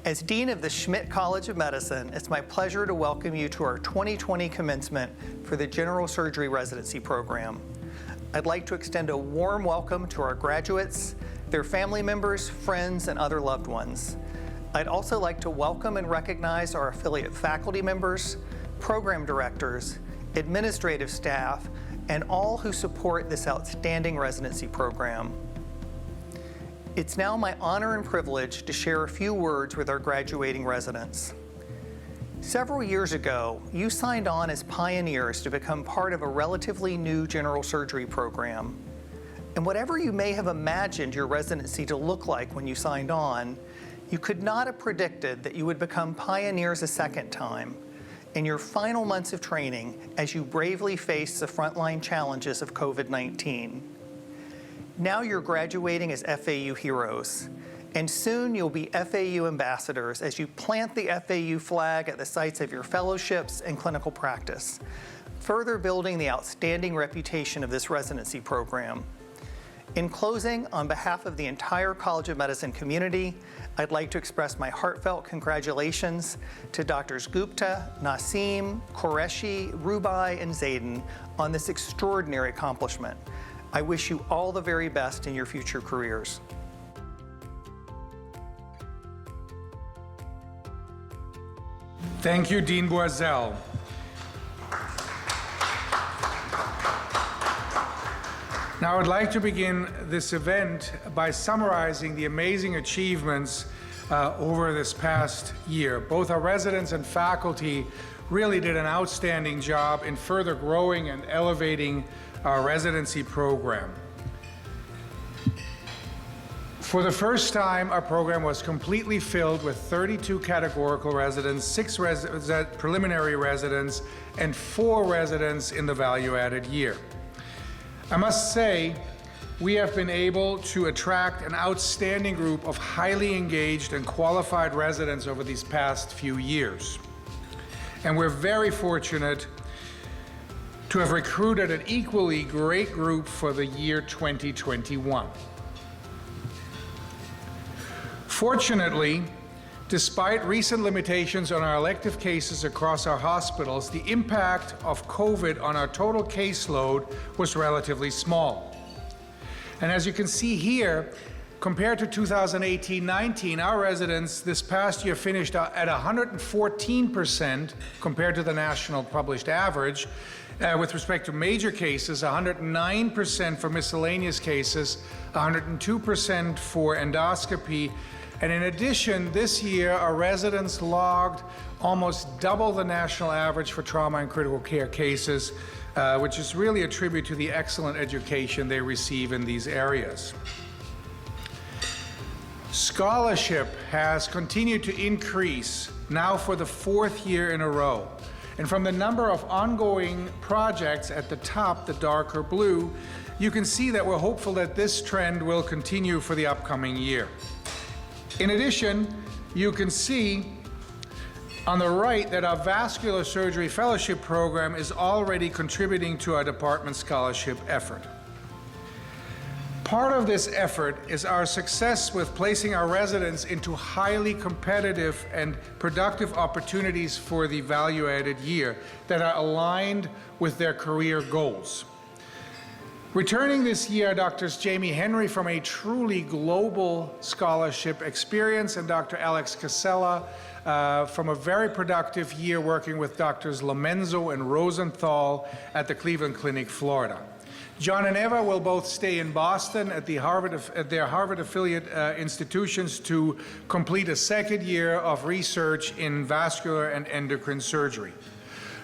As Dean of the Schmidt College of Medicine, it's my pleasure to welcome you to our 2020 commencement for the General Surgery Residency Program. I'd like to extend a warm welcome to our graduates, their family members, friends, and other loved ones. I'd also like to welcome and recognize our affiliate faculty members, program directors, administrative staff, and all who support this outstanding residency program. It's now my honor and privilege to share a few words with our graduating residents. Several years ago, you signed on as pioneers to become part of a relatively new general surgery program. And whatever you may have imagined your residency to look like when you signed on, you could not have predicted that you would become pioneers a second time in your final months of training as you bravely face the frontline challenges of COVID-19. Now you're graduating as FAU heroes, and soon you'll be FAU ambassadors as you plant the FAU flag at the sites of your fellowships and clinical practice, further building the outstanding reputation of this residency program. In closing, on behalf of the entire College of Medicine community, I'd like to express my heartfelt congratulations to Drs. Gupta, Naseem, Qureshi, Rubai, and Zayden on this extraordinary accomplishment. I wish you all the very best in your future careers. Thank you, Dean Boiselle. Now, I'd like to begin this event by summarizing the amazing achievements over this past year. Both our residents and faculty really did an outstanding job in further growing and elevating our residency program. For the first time, our program was completely filled with 32 categorical residents, 6 preliminary residents, and 4 residents in the value-added year. I must say, we have been able to attract an outstanding group of highly engaged and qualified residents over these past few years. And we're very fortunate to have recruited an equally great group for the year 2021. Fortunately, despite recent limitations on our elective cases across our hospitals, the impact of COVID on our total caseload was relatively small. And as you can see here, compared to 2018-19, our residents this past year finished at 114% compared to the national published average. With respect to major cases, 109% for miscellaneous cases, 102% for endoscopy. And in addition, this year, our residents logged almost double the national average for trauma and critical care cases, which is really a tribute to the excellent education they receive in these areas. Scholarship has continued to increase now for the 4th year in a row. And from the number of ongoing projects at the top, the darker blue, you can see that we're hopeful that this trend will continue for the upcoming year. In addition, you can see on the right that our vascular surgery fellowship program is already contributing to our department scholarship effort. Part of this effort is our success with placing our residents into highly competitive and productive opportunities for the value-added year that are aligned with their career goals. Returning this year are Drs. Jamie Henry from a truly global scholarship experience and Dr. Alex Casella from a very productive year working with Drs. Lomenzo and Rosenthal at the Cleveland Clinic, Florida. John and Eva will both stay in Boston at their Harvard affiliate institutions to complete a 2nd year of research in vascular and endocrine surgery.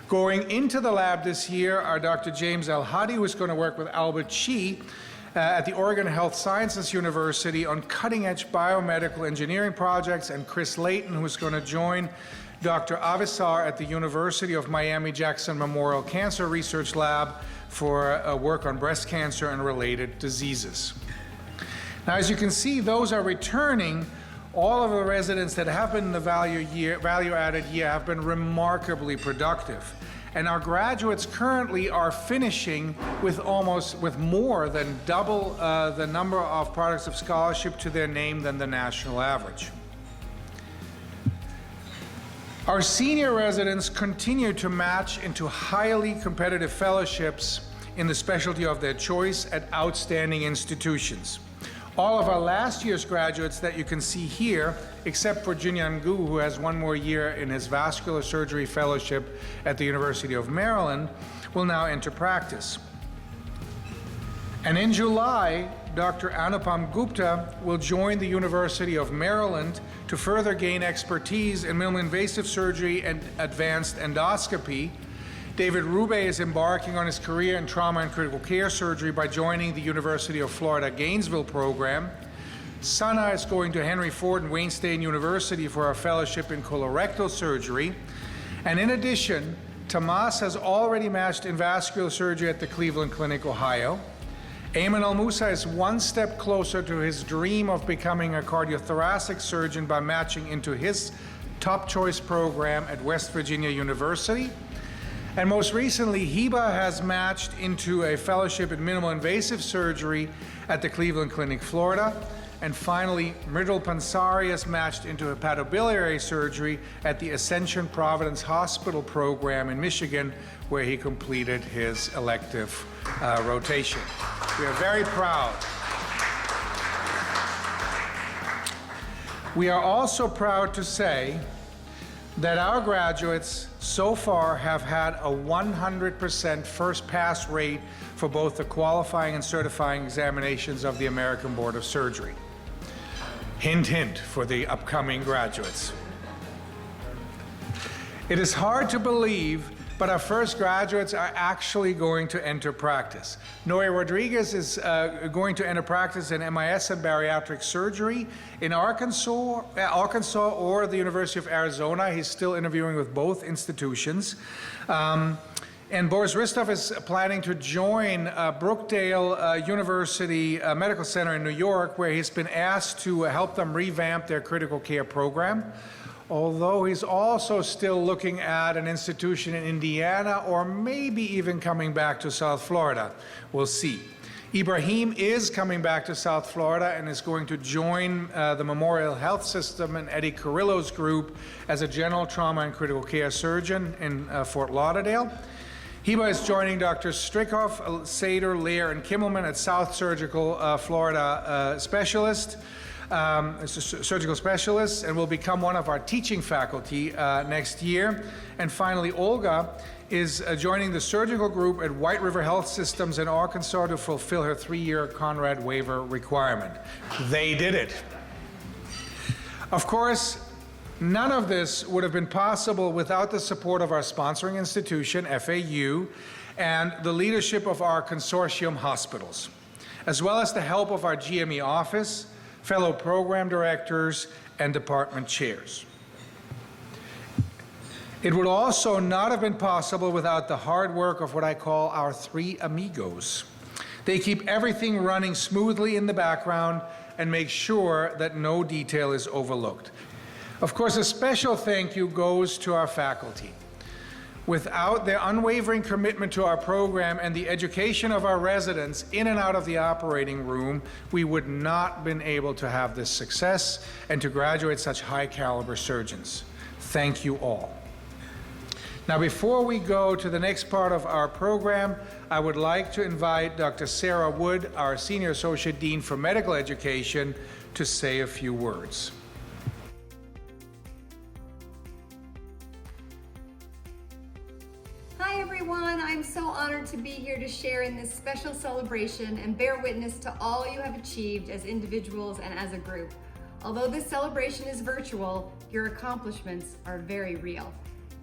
Going into the lab this year are Dr. James El-Hadi, who is going to work with Albert Chi at the Oregon Health Sciences University on cutting-edge biomedical engineering projects, and Chris Layton, who is going to join Dr. Avisar at the University of Miami-Jackson Memorial Cancer Research Lab for work on breast cancer and related diseases. Now, as you can see, those are returning. All of the residents that have been in the value-added year have been remarkably productive. And our graduates currently are finishing with more than double the number of products of scholarship to their name than the national average. Our senior residents continue to match into highly competitive fellowships in the specialty of their choice at outstanding institutions. All of our last year's graduates that you can see here, except for Junyan Gu, who has one more year in his vascular surgery fellowship at the University of Maryland, will now enter practice. And in July, Dr. Anupam Gupta will join the University of Maryland to further gain expertise in minimally invasive surgery and advanced endoscopy. David Rube is embarking on his career in trauma and critical care surgery by joining the University of Florida Gainesville program. Sana is going to Henry Ford and Wayne State University for a fellowship in colorectal surgery. And in addition, Tomas has already matched in vascular surgery at the Cleveland Clinic, Ohio. Ayman Al-Musa is one step closer to his dream of becoming a cardiothoracic surgeon by matching into his top choice program at West Virginia University. And most recently, Hiba has matched into a fellowship in minimal invasive surgery at the Cleveland Clinic, Florida. And finally, Mridul Pansari has matched into hepatobiliary surgery at the Ascension Providence Hospital program in Michigan, where he completed his elective rotation. We are very proud. We are also proud to say that our graduates so far have had a 100% first pass rate for both the qualifying and certifying examinations of the American Board of Surgery. Hint, hint for the upcoming graduates. It is hard to believe, but our first graduates are actually going to enter practice. Noe Rodriguez is going to enter practice in MIS and bariatric surgery in Arkansas or the University of Arizona. He's still interviewing with both institutions. And Boris Ristov is planning to join Brookdale University Medical Center in New York, where he's been asked to help them revamp their critical care program. Although he's also still looking at an institution in Indiana or maybe even coming back to South Florida. We'll see. Ibrahim is coming back to South Florida and is going to join the Memorial Health System and Eddie Carrillo's group as a general trauma and critical care surgeon in Fort Lauderdale. Hiba is joining Dr. Strickhoff, Sater, Lear, and Kimmelman at South Surgical Florida surgical specialists, and will become one of our teaching faculty next year. And finally, Olga is joining the surgical group at White River Health Systems in Arkansas to fulfill her 3-year Conrad waiver requirement. They did it. Of course, none of this would have been possible without the support of our sponsoring institution, FAU, and the leadership of our consortium hospitals, as well as the help of our GME office, fellow program directors, and department chairs. It would also not have been possible without the hard work of what I call our 3 amigos. They keep everything running smoothly in the background and make sure that no detail is overlooked. Of course, a special thank you goes to our faculty. Without their unwavering commitment to our program and the education of our residents in and out of the operating room, we would not have been able to have this success and to graduate such high caliber surgeons. Thank you all. Now, before we go to the next part of our program, I would like to invite Dr. Sarah Wood, our Senior Associate Dean for Medical Education, to say a few words. Hi everyone, I'm so honored to be here to share in this special celebration and bear witness to all you have achieved as individuals and as a group. Although this celebration is virtual, your accomplishments are very real.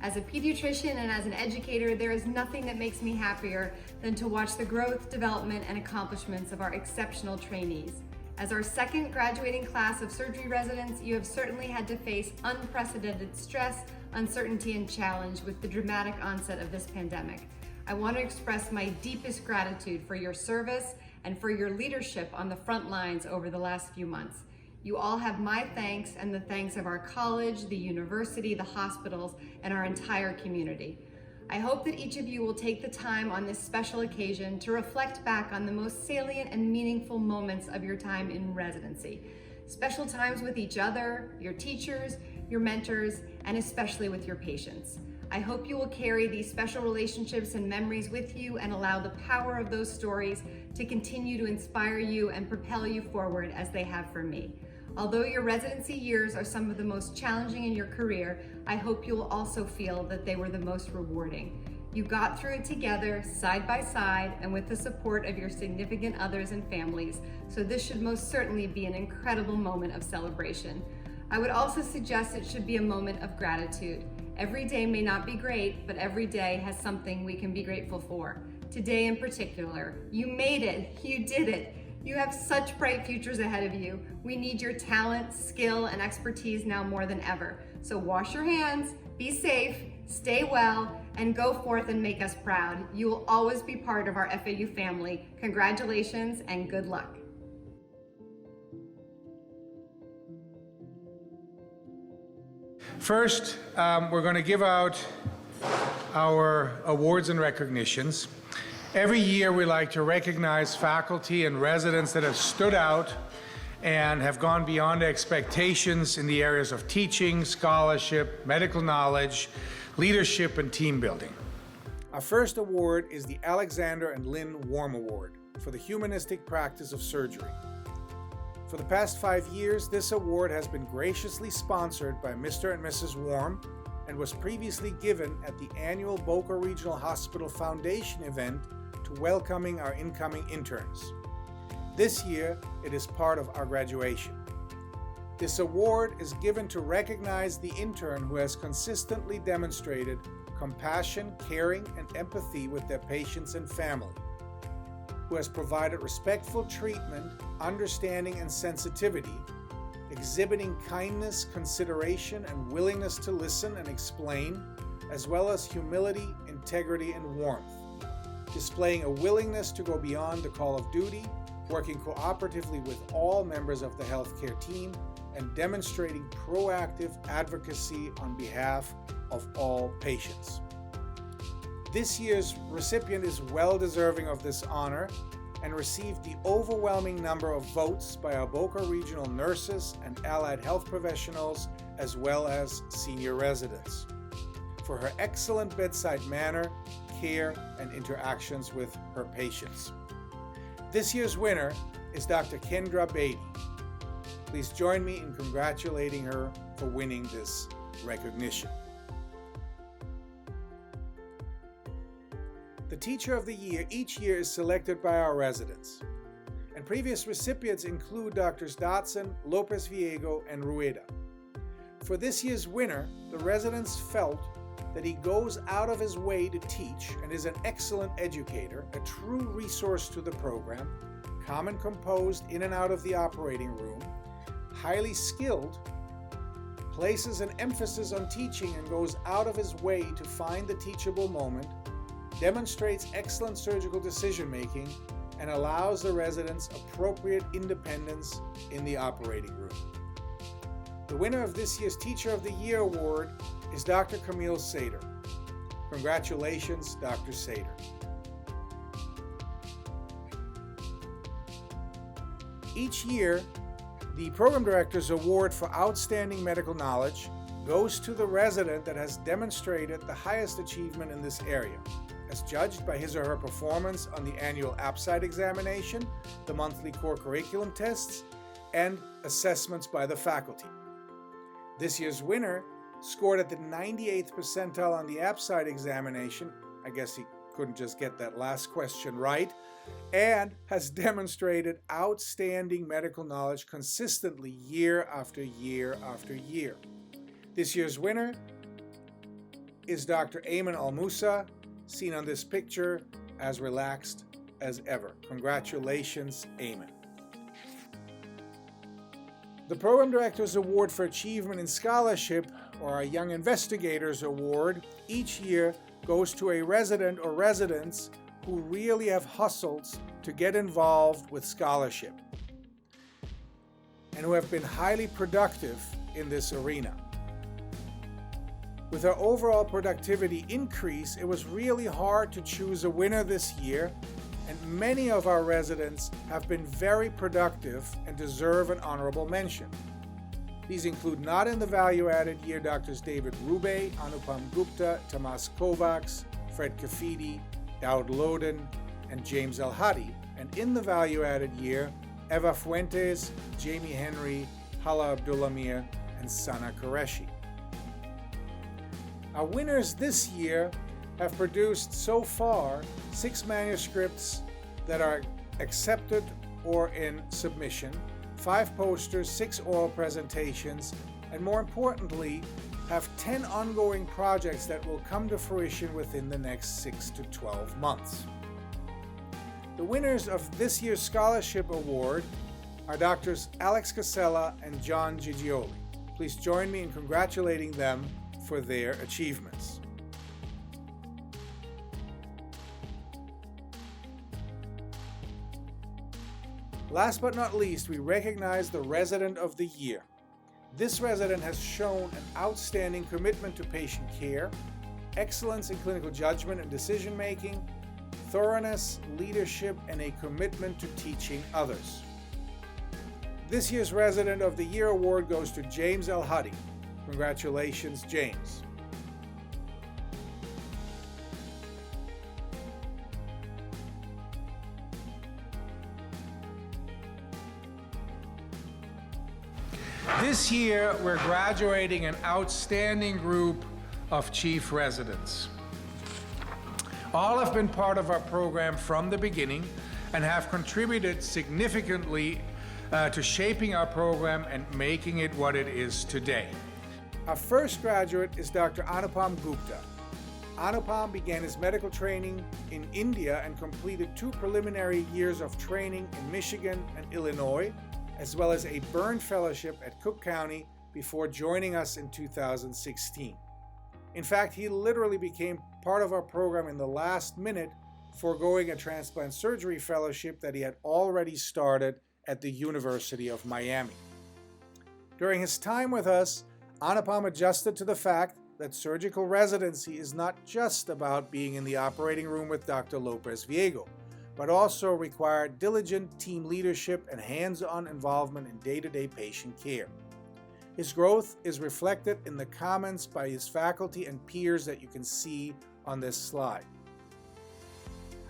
As a pediatrician and as an educator, there is nothing that makes me happier than to watch the growth, development, and accomplishments of our exceptional trainees. As our second graduating class of surgery residents, you have certainly had to face unprecedented stress, uncertainty, and challenge with the dramatic onset of this pandemic. I want to express my deepest gratitude for your service and for your leadership on the front lines over the last few months. You all have my thanks and the thanks of our college, the university, the hospitals, and our entire community. I hope that each of you will take the time on this special occasion to reflect back on the most salient and meaningful moments of your time in residency. Special times with each other, your teachers, your mentors, and especially with your patients. I hope you will carry these special relationships and memories with you and allow the power of those stories to continue to inspire you and propel you forward as they have for me. Although your residency years are some of the most challenging in your career, I hope you will also feel that they were the most rewarding. You got through it together, side by side, and with the support of your significant others and families, so this should most certainly be an incredible moment of celebration. I would also suggest it should be a moment of gratitude. Every day may not be great, but every day has something we can be grateful for. Today in particular, you made it, you did it. You have such bright futures ahead of you. We need your talent, skill, and expertise now more than ever. So wash your hands, be safe, stay well, and go forth and make us proud. You will always be part of our FAU family. Congratulations and good luck. First, we're going to give out our awards and recognitions. Every year we like to recognize faculty and residents that have stood out and have gone beyond expectations in the areas of teaching, scholarship, medical knowledge, leadership, and team building. Our first award is the Alexander and Lynn Warm Award for the humanistic practice of surgery. For the past 5 years, this award has been graciously sponsored by Mr. and Mrs. Warm and was previously given at the annual Boca Regional Hospital Foundation event to welcoming our incoming interns. This year, it is part of our graduation. This award is given to recognize the intern who has consistently demonstrated compassion, caring, and empathy with their patients and family, who has provided respectful treatment, understanding, and sensitivity, exhibiting kindness, consideration, and willingness to listen and explain, as well as humility, integrity, and warmth, displaying a willingness to go beyond the call of duty, working cooperatively with all members of the healthcare team, and demonstrating proactive advocacy on behalf of all patients. This year's recipient is well deserving of this honor and received the overwhelming number of votes by our Boca Regional nurses and allied health professionals, as well as senior residents, for her excellent bedside manner, care, and interactions with her patients. This year's winner is Dr. Kendra Beatty. Please join me in congratulating her for winning this recognition. The Teacher of the Year each year is selected by our residents, and previous recipients include Drs. Dotson, Lopez Viego, and Rueda. For this year's winner, the residents felt that he goes out of his way to teach and is an excellent educator, a true resource to the program, calm and composed in and out of the operating room, highly skilled, places an emphasis on teaching and goes out of his way to find the teachable moment, demonstrates excellent surgical decision-making, and allows the residents appropriate independence in the operating room. The winner of this year's Teacher of the Year award is Dr. Camille Sater. Congratulations, Dr. Sater. Each year, the Program Director's Award for Outstanding Medical Knowledge goes to the resident that has demonstrated the highest achievement in this area, as judged by his or her performance on the annual AppSite examination, the monthly core curriculum tests, and assessments by the faculty. This year's winner scored at the 98th percentile on the AppSite examination. I guess he couldn't just get that last question right, and has demonstrated outstanding medical knowledge consistently year after year after year. This year's winner is Dr. Ayman Al-Musa, seen on this picture as relaxed as ever. Congratulations, Ayman. The Program Director's Award for Achievement in Scholarship, or our Young Investigators Award, each year goes to a resident or residents who really have hustled to get involved with scholarship and who have been highly productive in this arena. With our overall productivity increase, it was really hard to choose a winner this year, and many of our residents have been very productive and deserve an honorable mention. These include not in the value-added year Drs. David Rube, Anupam Gupta, Tomas Kovacs, Fred Kafidi, Daud Loden, and James El Hadi, and in the value-added year, Eva Fuentes, Jamie Henry, Hala Abdullamir, and Sana Qureshi. Our winners this year have produced so far 6 manuscripts that are accepted or in submission, 5 posters, 6 oral presentations, and more importantly, have 10 ongoing projects that will come to fruition within the next 6 to 12 months. The winners of this year's Scholarship Award are Drs. Alex Casella and John Gigioli. Please join me in congratulating them for their achievements. Last but not least, we recognize the Resident of the Year. This resident has shown an outstanding commitment to patient care, excellence in clinical judgment and decision-making, thoroughness, leadership, and a commitment to teaching others. This year's Resident of the Year award goes to James El Hadi. Congratulations, James. This year, we're graduating an outstanding group of chief residents. All have been part of our program from the beginning and have contributed significantly to shaping our program and making it what it is today. Our first graduate is Dr. Anupam Gupta. Anupam began his medical training in India and completed 2 preliminary years of training in Michigan and Illinois, as well as a burn fellowship at Cook County before joining us in 2016. In fact, he literally became part of our program in the last minute, foregoing a transplant surgery fellowship that he had already started at the University of Miami. During his time with us, Anupam adjusted to the fact that surgical residency is not just about being in the operating room with Dr. Lopez Viego, but also required diligent team leadership and hands-on involvement in day-to-day patient care. His growth is reflected in the comments by his faculty and peers that you can see on this slide.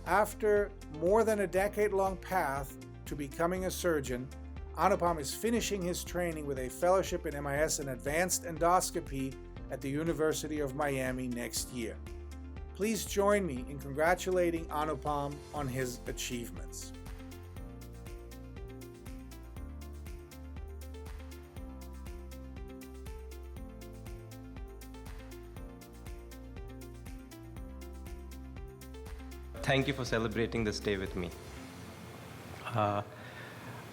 After more than a decade-long path to becoming a surgeon, Anupam is finishing his training with a fellowship in MIS and advanced endoscopy at the University of Miami next year. Please join me in congratulating Anupam on his achievements. Thank you for celebrating this day with me.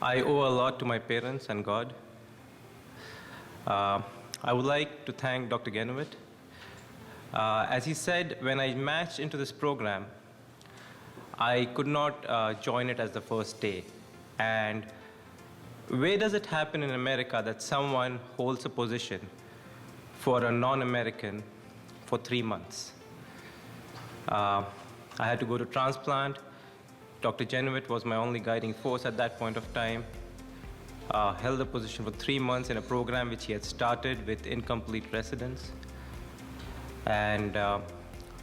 I owe a lot to my parents and God. I would like to thank Dr. Genovit. As he said, when I matched into this program, I could not join it as the first day. And where does it happen in America that someone holds a position for a non-American for 3 months? I had to go to transplant. Dr. Genovit was my only guiding force at that point of time. Held the position for 3 months in a program which he had started with incomplete residents. And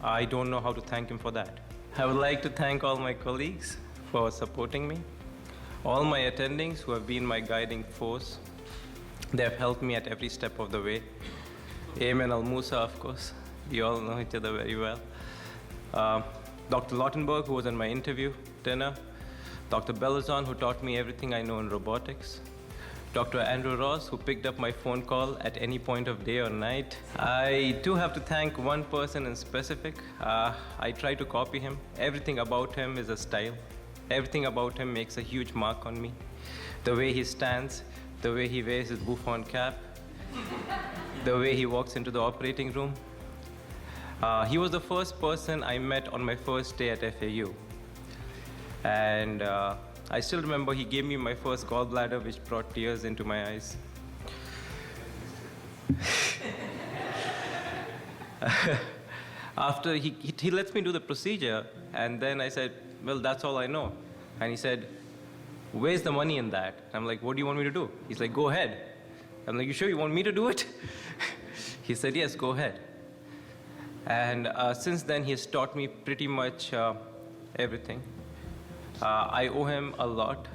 I don't know how to thank him for that. I would like to thank all my colleagues for supporting me, all my attendings who have been my guiding force. They have helped me at every step of the way. Ayman Al-Musa, of course. We all know each other very well. Dr. Lautenberg, who was in my interview dinner. Dr. Belazon, who taught me everything I know in robotics. Dr. Andrew Ross, who picked up my phone call at any point of day or night. I do have to thank one person in specific. I try to copy him. Everything about him is a style. Everything about him makes a huge mark on me. The way he stands, the way he wears his bouffant cap, the way he walks into the operating room. He was the first person I met on my first day at FAU. And I still remember he gave me my first gallbladder, which brought tears into my eyes. After he lets me do the procedure, and then I said, well, that's all I know. And he said, where's the money in that? I'm like, what do you want me to do? He's like, go ahead. I'm like, you sure you want me to do it? He said, yes, go ahead. And since then, he has taught me pretty much everything. I owe him a lot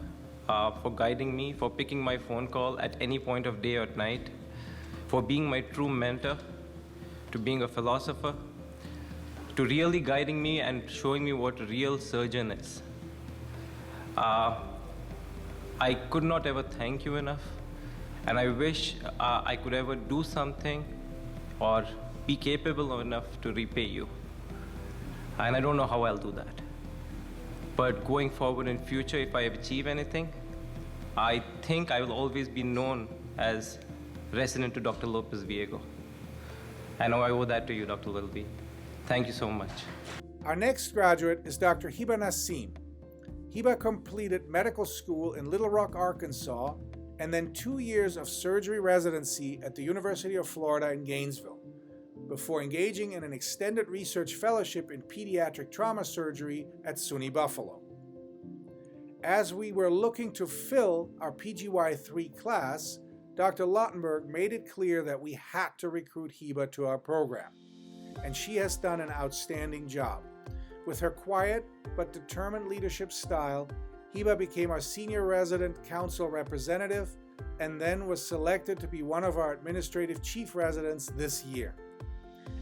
for guiding me, for picking my phone call at any point of day or night, for being my true mentor, to being a philosopher, to really guiding me and showing me what a real surgeon is. I could not ever thank you enough, and I wish I could ever do something or be capable enough to repay you. And I don't know how I'll do that. But going forward in future, if I achieve anything, I think I will always be known as resident to Dr. Lopez Viego. I know I owe that to you, Dr. Wilby. Thank you so much. Our next graduate is Dr. Hiba Nassim. Hiba completed medical school in Little Rock, Arkansas, and then 2 years of surgery residency at the University of Florida in Gainesville, before engaging in an extended research fellowship in pediatric trauma surgery at SUNY Buffalo. As we were looking to fill our PGY3 class, Dr. Lottenberg made it clear that we had to recruit Hiba to our program, and she has done an outstanding job. With her quiet but determined leadership style, Hiba became our senior resident council representative and then was selected to be one of our administrative chief residents this year.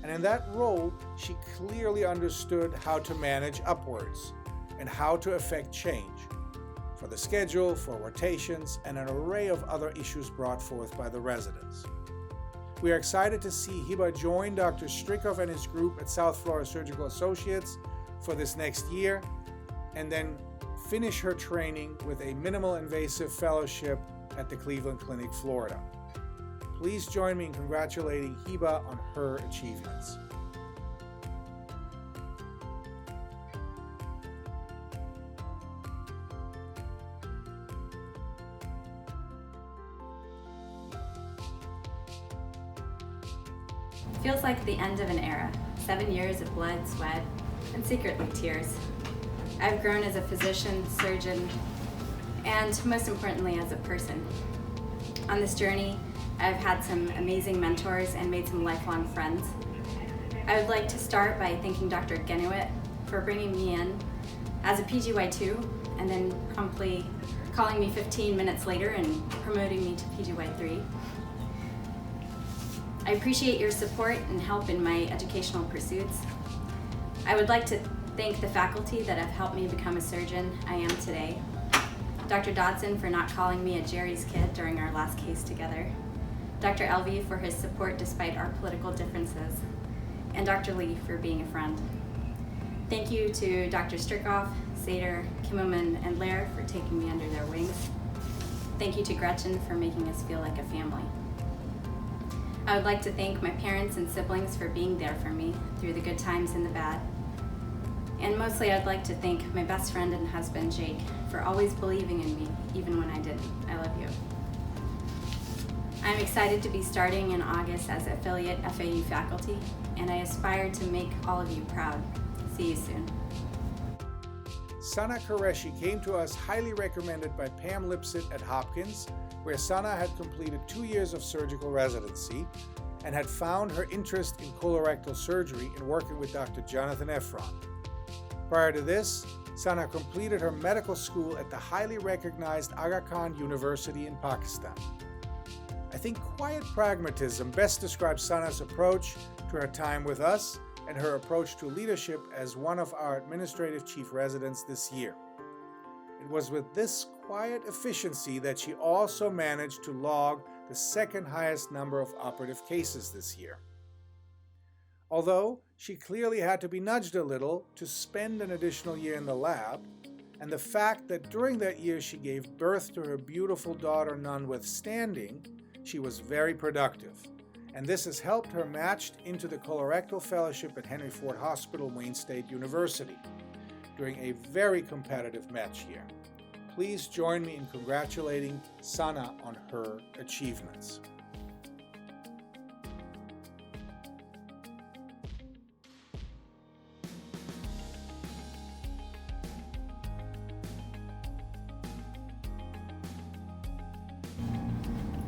And in that role, she clearly understood how to manage upwards and how to affect change for the schedule, for rotations, and an array of other issues brought forth by the residents. We are excited to see Hiba join Dr. Strickhoff and his group at South Florida Surgical Associates for this next year, and then finish her training with a minimal invasive fellowship at the Cleveland Clinic, Florida. Please join me in congratulating Hiba on her achievements. Feels like the end of an era. 7 years of blood, sweat, and secretly tears. I've grown as a physician, surgeon, and most importantly as a person. On this journey, I've had some amazing mentors and made some lifelong friends. I would like to start by thanking Dr. Genuit for bringing me in as a PGY2 and then promptly calling me 15 minutes later and promoting me to PGY3. I appreciate your support and help in my educational pursuits. I would like to thank the faculty that have helped me become a surgeon I am today. Dr. Dodson for not calling me a Jerry's kid during our last case together. Dr. Elvey for his support despite our political differences. And Dr. Lee for being a friend. Thank you to Dr. Strickhoff, Sater, Kimmelman, and Lair for taking me under their wings. Thank you to Gretchen for making us feel like a family. I would like to thank my parents and siblings for being there for me through the good times and the bad. And mostly I'd like to thank my best friend and husband, Jake, for always believing in me, even when I didn't. I love you. I'm excited to be starting in August as affiliate FAU faculty, and I aspire to make all of you proud. See you soon. Sana Qureshi came to us highly recommended by Pam Lipset at Hopkins, where Sana had completed 2 years of surgical residency and had found her interest in colorectal surgery in working with Dr. Jonathan Efron. Prior to this, Sana completed her medical school at the highly recognized Aga Khan University in Pakistan. I think quiet pragmatism best describes Sana's approach to her time with us and her approach to leadership as one of our administrative chief residents this year. It was with this quiet efficiency that she also managed to log the second highest number of operative cases this year. Although she clearly had to be nudged a little to spend an additional year in the lab, and the fact that during that year she gave birth to her beautiful daughter notwithstanding, she was very productive, and this has helped her matched into the colorectal fellowship at Henry Ford Hospital, Wayne State University, during a very competitive match year. Please join me in congratulating Sana on her achievements.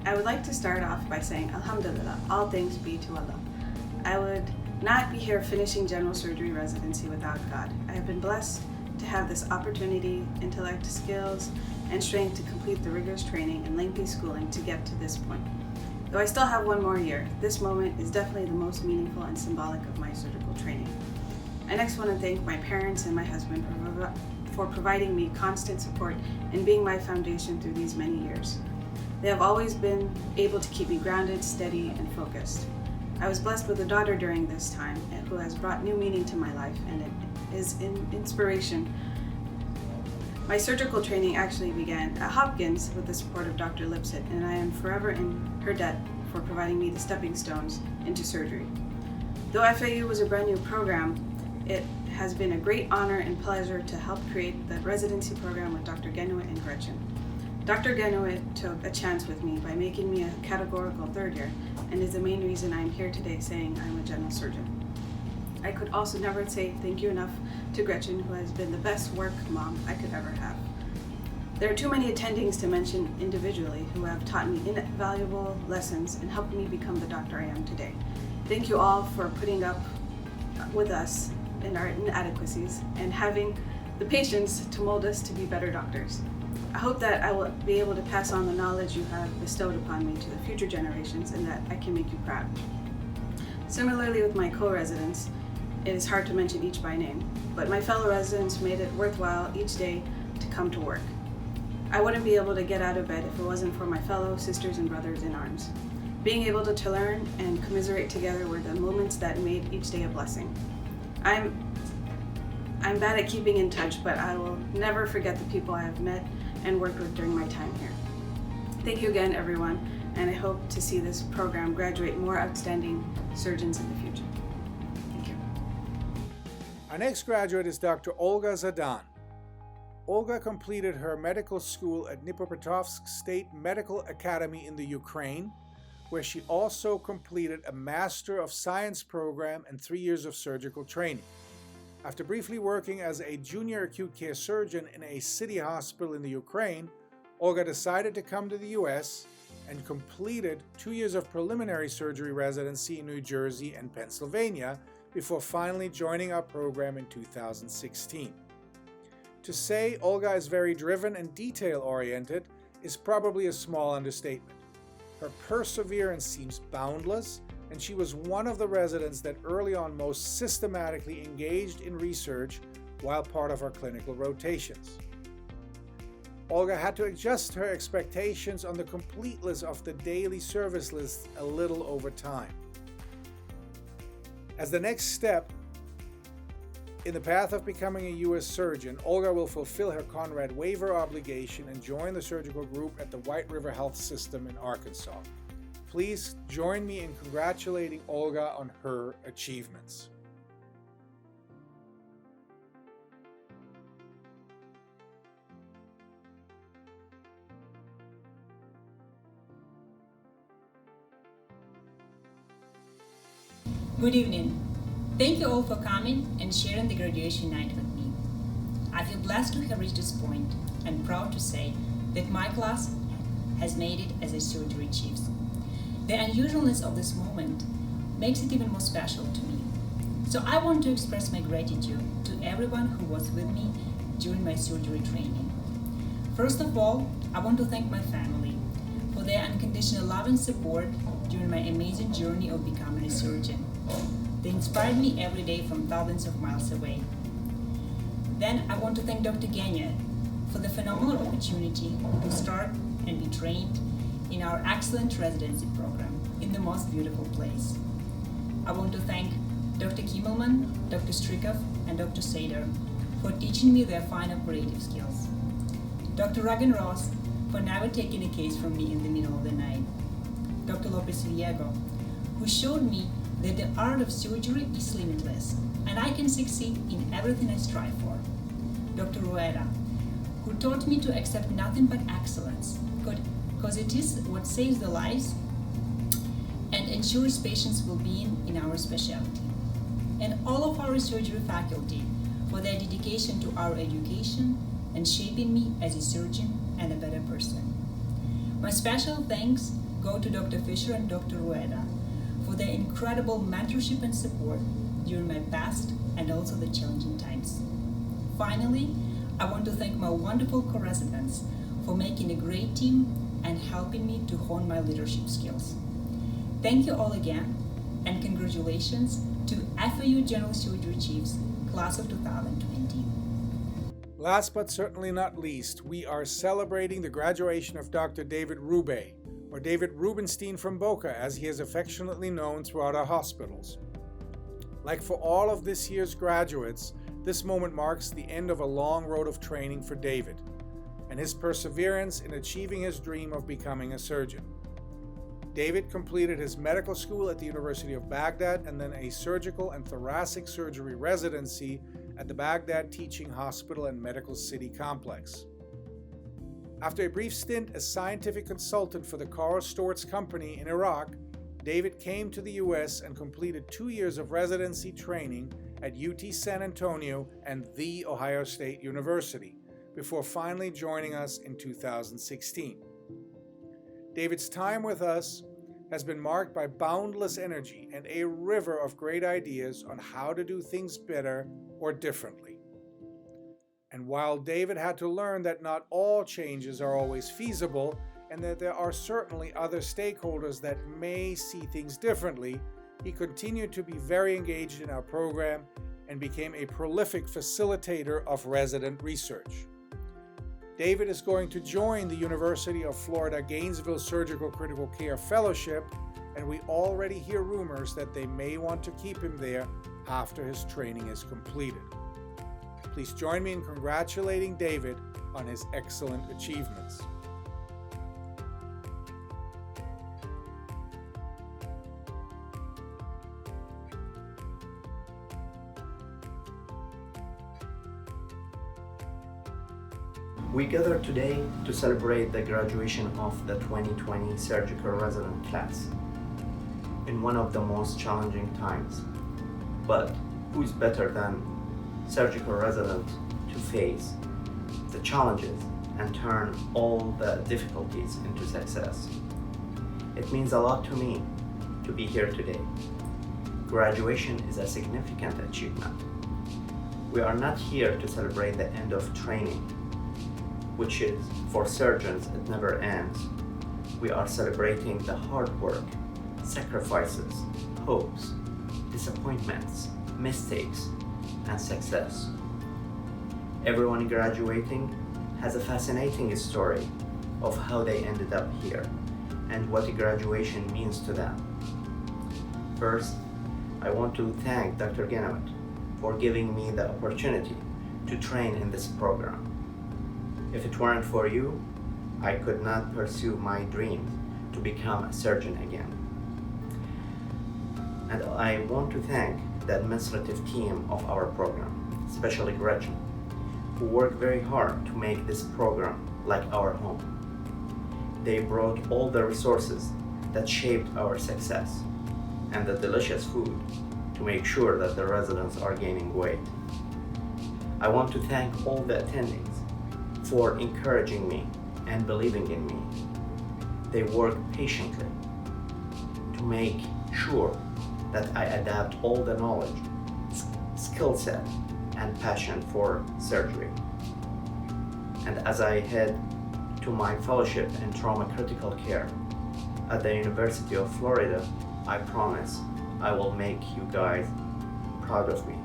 I would like to start off by saying Alhamdulillah, all thanks be to Allah. I would not be here finishing general surgery residency without God. I have been blessed to have this opportunity, intellect, skills, and strength to complete the rigorous training and lengthy schooling to get to this point. Though I still have one more year, this moment is definitely the most meaningful and symbolic of my surgical training. I next want to thank my parents and my husband for providing me constant support and being my foundation through these many years. They have always been able to keep me grounded, steady, and focused. I was blessed with a daughter during this time who has brought new meaning to my life, and it is an inspiration. My surgical training actually began at Hopkins with the support of Dr. Lipset, and I am forever in her debt for providing me the stepping stones into surgery. Though FAU was a brand new program, it has been a great honor and pleasure to help create the residency program with Dr. Genuit and Gretchen. Dr. Genuit took a chance with me by making me a categorical third year, and is the main reason I'm here today saying I'm a general surgeon. I could also never say thank you enough to Gretchen, who has been the best work mom I could ever have. There are too many attendings to mention individually who have taught me invaluable lessons and helped me become the doctor I am today. Thank you all for putting up with us in our inadequacies and having the patience to mold us to be better doctors. I hope that I will be able to pass on the knowledge you have bestowed upon me to the future generations and that I can make you proud. Similarly with my co-residents, it is hard to mention each by name, but my fellow residents made it worthwhile each day to come to work. I wouldn't be able to get out of bed if it wasn't for my fellow sisters and brothers in arms. Being able to learn and commiserate together were the moments that made each day a blessing. I'm bad at keeping in touch, but I will never forget the people I have met and worked with during my time here. Thank you again, everyone, and I hope to see this program graduate more outstanding surgeons in the future. Thank you. Our next graduate is Dr. Olga Zadan. Olga completed her medical school at Dnipropetrovsk State Medical Academy in the Ukraine, where she also completed a Master of Science program and 3 years of surgical training. After briefly working as a junior acute care surgeon in a city hospital in the Ukraine, Olga decided to come to the US and completed 2 years of preliminary surgery residency in New Jersey and Pennsylvania before finally joining our program in 2016. To say Olga is very driven and detail-oriented is probably a small understatement. Her perseverance seems boundless, and she was one of the residents that early on most systematically engaged in research while part of our clinical rotations. Olga had to adjust her expectations on the completeness of the daily service lists a little over time. As the next step in the path of becoming a U.S. surgeon, Olga will fulfill her Conrad waiver obligation and join the surgical group at the White River Health System in Arkansas. Please join me in congratulating Olga on her achievements. Good evening. Thank you all for coming and sharing the graduation night with me. I feel blessed to have reached this point and proud to say that my class has made it as a surgery chiefs. The unusualness of this moment makes it even more special to me. So I want to express my gratitude to everyone who was with me during my surgery training. First of all, I want to thank my family for their unconditional love and support during my amazing journey of becoming a surgeon. They inspired me every day from thousands of miles away. Then I want to thank Dr. Genya for the phenomenal opportunity to start and be trained in our excellent residency program in the most beautiful place. I want to thank Dr. Kimmelman, Dr. Strikov, and Dr. Sader for teaching me their fine operative skills. Dr. Ragan Ross for never taking a case from me in the middle of the night. Dr. Lopez Viego, who showed me that the art of surgery is limitless and I can succeed in everything I strive for. Dr. Rueda, who taught me to accept nothing but excellence, because it is what saves the lives and ensures patients' well-being in our specialty. And all of our surgery faculty for their dedication to our education and shaping me as a surgeon and a better person. My special thanks go to Dr. Fisher and Dr. Rueda for their incredible mentorship and support during my best and also the challenging times. Finally, I want to thank my wonderful co-residents for making a great team and helping me to hone my leadership skills. Thank you all again, and congratulations to FAU General Surgery Chiefs, Class of 2020. Last but certainly not least, we are celebrating the graduation of Dr. David Rube, or David Rubenstein from Boca, as he is affectionately known throughout our hospitals. Like for all of this year's graduates, this moment marks the end of a long road of training for David and his perseverance in achieving his dream of becoming a surgeon. David completed his medical school at the University of Baghdad and then a surgical and thoracic surgery residency at the Baghdad Teaching Hospital and Medical City Complex. After a brief stint as scientific consultant for the Carl Storz Company in Iraq, David came to the U.S. and completed 2 years of residency training at UT San Antonio and The Ohio State University, before finally joining us in 2016. David's time with us has been marked by boundless energy and a river of great ideas on how to do things better or differently. And while David had to learn that not all changes are always feasible and that there are certainly other stakeholders that may see things differently, he continued to be very engaged in our program and became a prolific facilitator of resident research. David is going to join the University of Florida Gainesville Surgical Critical Care Fellowship, and we already hear rumors that they may want to keep him there after his training is completed. Please join me in congratulating David on his excellent achievements. We gather today to celebrate the graduation of the 2020 surgical resident class in one of the most challenging times. But who is better than surgical resident to face the challenges and turn all the difficulties into success? It means a lot to me to be here today. Graduation is a significant achievement. We are not here to celebrate the end of training, which is, for surgeons, it never ends. We are celebrating the hard work, sacrifices, hopes, disappointments, mistakes, and success. Everyone graduating has a fascinating story of how they ended up here and what graduation means to them. First, I want to thank Dr. Keynote for giving me the opportunity to train in this program. If it weren't for you, I could not pursue my dream to become a surgeon again. And I want to thank the administrative team of our program, especially Gretchen, who worked very hard to make this program like our home. They brought all the resources that shaped our success and the delicious food to make sure that the residents are gaining weight. I want to thank all the attendings for encouraging me and believing in me. They worked patiently to make sure that I adapt all the knowledge, skill set, and passion for surgery. And as I head to my fellowship in trauma critical care at the University of Florida, I promise I will make you guys proud of me.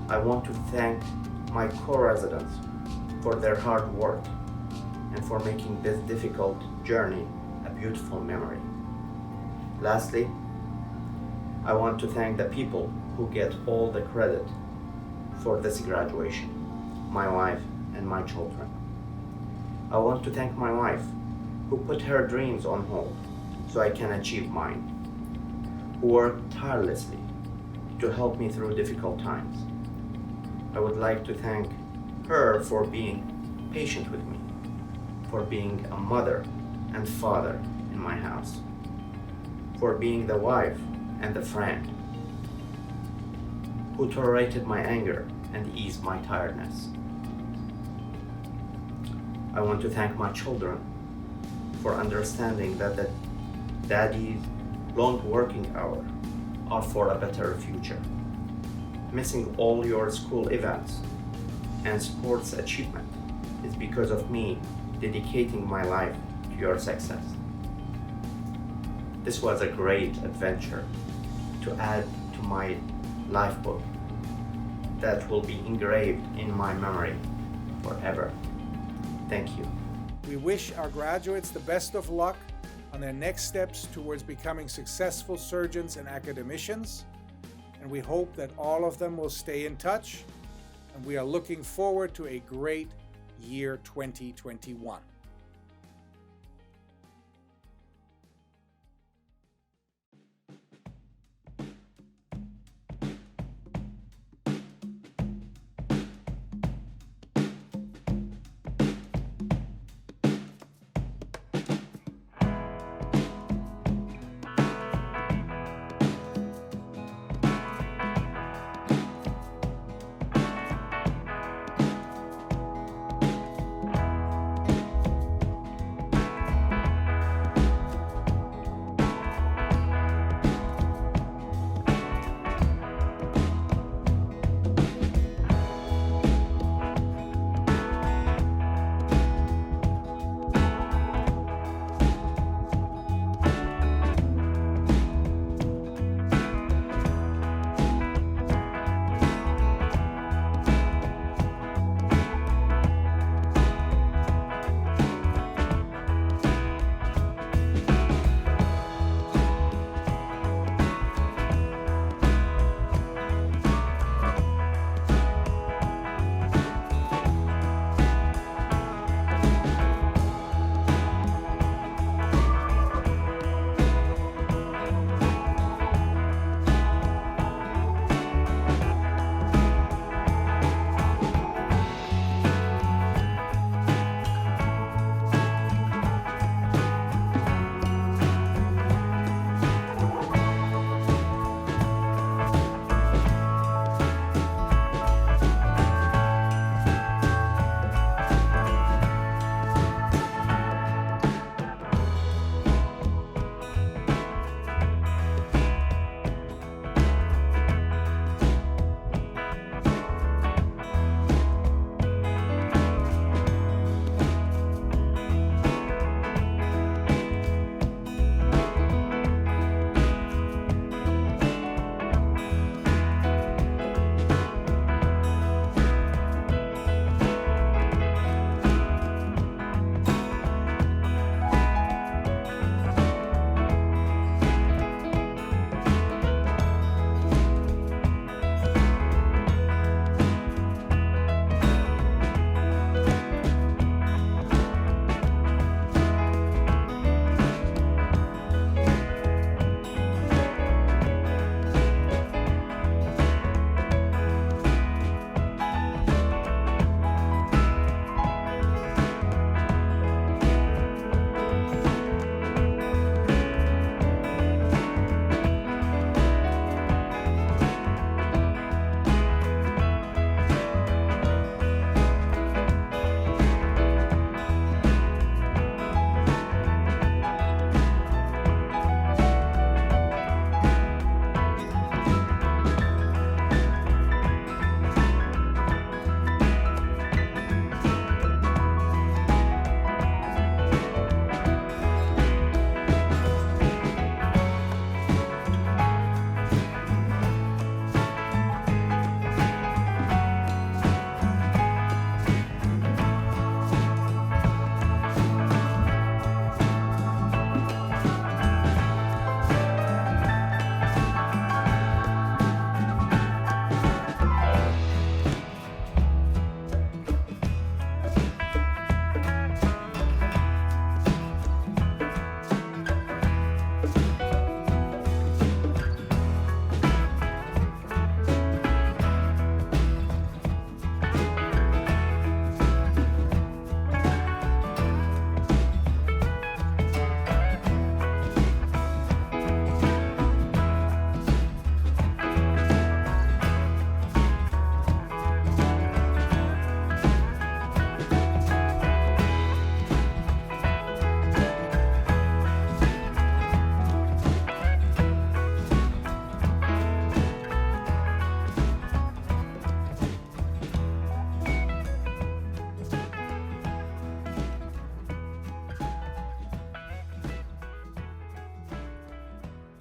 I want to thank my co-residents for their hard work and for making this difficult journey a beautiful memory. Lastly, I want to thank the people who get all the credit for this graduation, my wife and my children. I want to thank my wife who put her dreams on hold so I can achieve mine, who worked tirelessly to help me through difficult times. I would like to thank her for being patient with me, for being a mother and father in my house, for being the wife and the friend who tolerated my anger and eased my tiredness. I want to thank my children for understanding that the daddy's long working hours are for a better future. Missing all your school events and sports achievement is because of me dedicating my life to your success. This was a great adventure to add to my life book that will be engraved in my memory forever. Thank you. We wish our graduates the best of luck on their next steps towards becoming successful surgeons and academicians, and we hope that all of them will stay in touch, and we are looking forward to a great year 2021.